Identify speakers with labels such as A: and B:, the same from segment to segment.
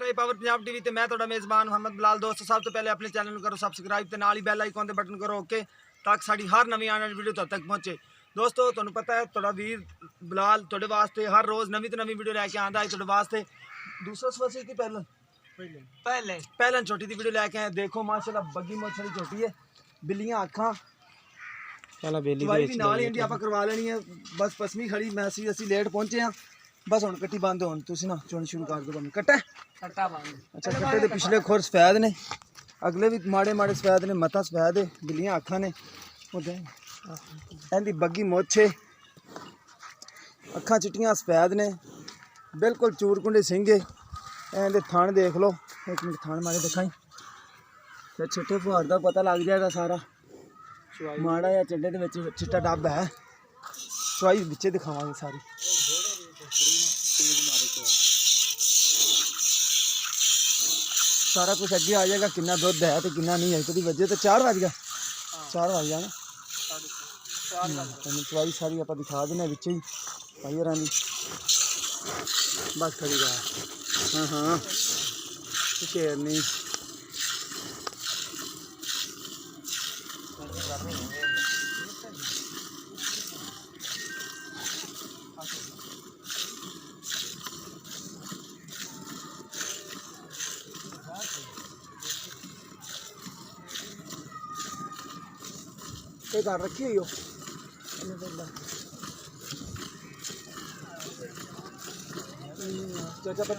A: रहे power Punjab TV ते मैं तुहाडा मेज़बान मोहम्मद बिलाल। दोस्तों सब तो पहले अपने चैनल करो सबसक्राइब ते नाल ही बैल आइकन ते बटन करो ओके ताकि साडी हर नवी आने वाली वीडियो तुहाडे तक पहुंचे। दोस्तों तुहानू पता है तुहाडा वीर बिलाल तुहाडे वास्ते हर रोज़ नवी तो नवी वीडियो लैके आंदा है तुहाडे वास्ते। दूसरा सवाल की पहले छोटी दी वीडियो लैके आए। देखो माशाल्लाह बग्गी मोछ वाली छोटी है, बिल्लियां अखां चला बेली दे भी नाल ही इंडी आपां करवा लेनी है। बस पसमी खड़ी मैं असी लेट पहुंचे हैं। बस हुण कट्टी बंद होण तुसीं ना चुन शुरू कर दो। बंद कट्टा बंद। अच्छा कट्टे दे पिछले खुर सफेद ने, अगले भी माड़े माड़े सफेद ने, मथा सफेद है, बिल्लियां अखां ने, इहदी बग्गी मुछ है, अखां चिट्टियां सफेद ने, बिल्कुल चूरकुंडे सिंह है। इहदे थान देख लो, एक मिनट थान मारे दिखाई ते चिट्टे फुहार दा पता लग जाएगा सारा। माड़ा या चड्डे दे विच चिट्टा डब है, चवाई बिच्चे दिखावांगे सारी। सारा कुछ अगे आ जाएगा, कितना दुध है तो कितना नहीं है। कभी बजे तो 4 बज गया, 4 बज जाना चवाई सारी आप दिखा देने बिच ही भाई होर की। बस खड़ी गा हाँ हाँ शेर नहीं घर रखी हुई हो चाचा पर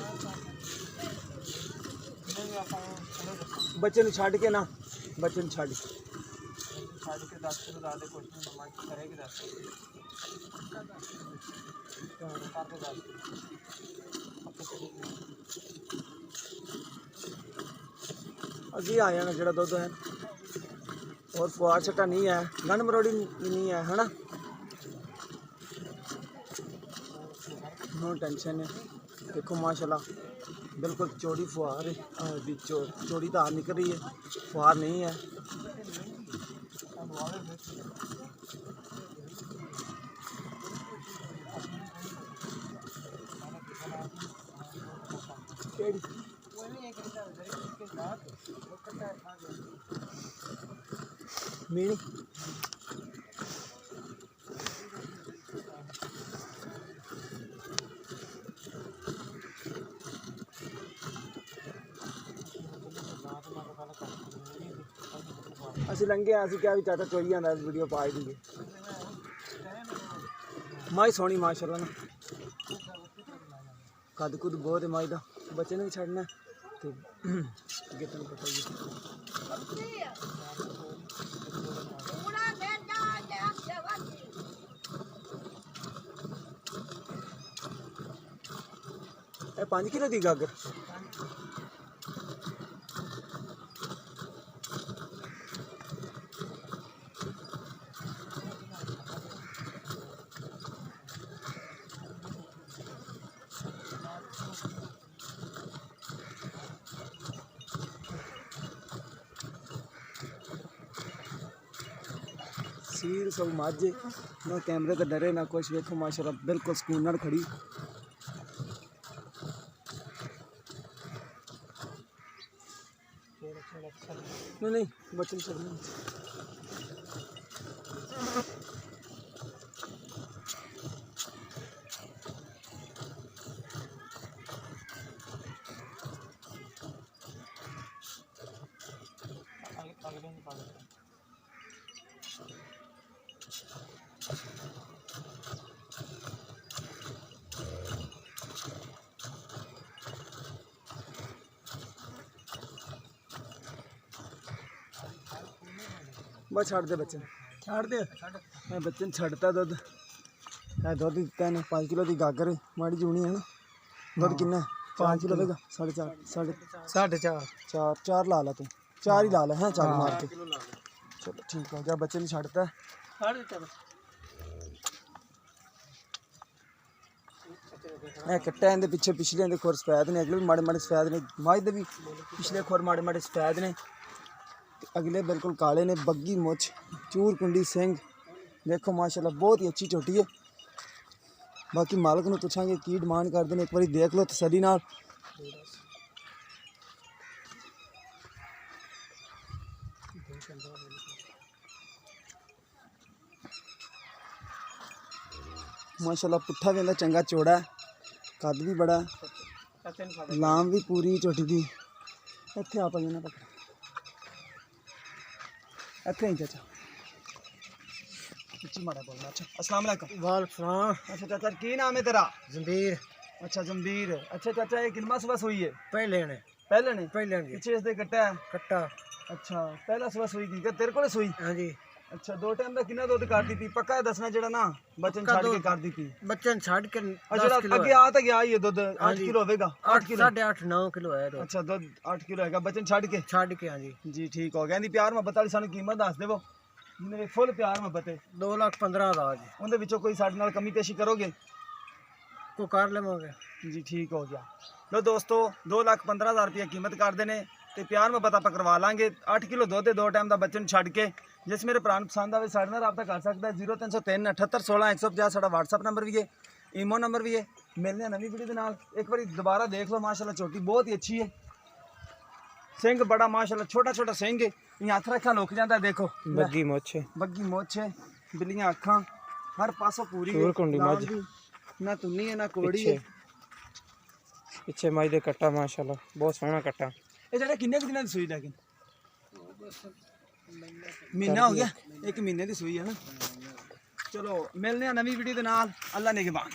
A: बच्चे ने छड़ के ना बच्चे ने छड़ के 10 किलो दाल दे कोशिश करेगी 10 अभी आया ना जो दुध है और फुहार छट्टा नहीं है, गन मरोड़ी नहीं है ना, नो टेंशन है। देखो माशाल्लाह बिल्कुल चौड़ी फुहार है, चौड़ी धार निकल रही है, फुहार नहीं है। मीनी असं लंघे असं क्या भी चाचा चोरी आंदा वीडियो पा देंगे। माई सोहनी माशाल्लाह ना, कद कुद बहुत है माई का। बच्चे ने भी छड़ना तो गितन पता ही है। 5 किलो दी गागर सील सब माजे ना, कैमरे तो डरे ना कुछ। देखो माशाल्लाह बिल्कुल सुकून नाल खड़ी। नहीं बच्चन छड़ना बस छड़ दे बच्चे छड़ दे। मैं बच्चे ने छड़ता दुध, दुध दिता ने 5 किलो की गागर माड़ी जूनी है ना। दुध किन्ना 5 किलो देगा 4.5 4 ला ला तू 4 ही ला ला है 4 मार के। चलो ठीक हो गया, बच्चे ने छड़ता है। कट्टा इनके पिछे पिछले इनके खुर सफेद ने, अगले भी माड़े माड़े सफेद ने। मझ दे भी पिछले खुर माड़े माड़े सफेद ने, अगले बिल्कुल काले ने। बग्गी मुछ चूर कुंडी सिंह देखो माशाल्लाह बहुत ही अच्छी झोटी है। बाकी मालक नूं पुछांगे की डिमांड करते हैं, एक बार देख लो तसल्ली नाल। माशाल्लाह पुट्ठा भी चंगा चौड़ा है, कद भी बड़ा, लाम भी पूरी झोटी दी। इत्थे आप ना पकड़, इत्थे ही चाचा माड़ा बोलना। अच्छा अस्सलाम वालेकुम।
B: वालेकुम।
A: अच्छा चाचा की नाम है तेरा?
B: जंबीर।
A: अच्छा जंबीर। अच्छा चाचा ये कितना सुबह हुई है?
B: पहले ने
A: पहले पीछे इसके कट्टा है
B: कट्टा।
A: अच्छा पहला सुबह सुई की तेरे को सुई?
B: हाँ जी।
A: अच्छा दो टाइम का कितना दूध कर दी थी? पक्का है दसना जेड़ा ना बचन छाड़ के कर दी थी?
B: बचन छाड़ के
A: अच्छा अगे आ तो गया ये दूध 8 किलो होगा?
B: 8 किलो 8.5 9 किलो है दूध।
A: अच्छा दूध 8 किलो है बचन छाड़ के?
B: छाड़ के हाँ जी।
A: जी ठीक हो गया। प्यार मोहब्बत वाली सानू कीमत दस देवो जिन्हें फुल प्यार मोहब्बत है।
B: 2,15,000 जी।
A: उनके विचों कोई साडे नाल कमी पेशी करोगे?
B: को कर लेवांगे
A: जी ठीक हो गया। लो दोस्तों 2,15,000 रुपया कीमत कर देने ते प्यार मोहब्बत आप करवा लांगे। 8 किलो दुध दो टाइम का बच्चन छड़ के। जिस मेरे भरा पसंद आए साढ़े नाल रब्ता कर सकता है। 0303 78 16 150 साडा व्हाट्सअप नंबर भी है, ईमो नंबर भी है। मिलने हैं नवी वीडियो के नाल। एक बार दोबारा देख लो माशाल्लाह छोटी बहुत ही अच्छी है, सिंह बड़ा माशाल्लाह छोटा छोटा सिंह है। ये हथ रखा लुक जाता है। देखो
B: बग्गी मोछ
A: है, बिल्लियां अखां हर पासों पूरी है, ना तुन्नी है ना कोड़ी है।
B: पिछे मज दे कट्टा माशाल्लाह बहुत सोहना कट्टा।
A: ये जरा किन्ने दिनों की सुई? लेकिन महीना हो गया, 1 महीने की सुई है ना। चलो मिलने हैं नवी वीडियो के नाल। अल्लाह ने के बाद।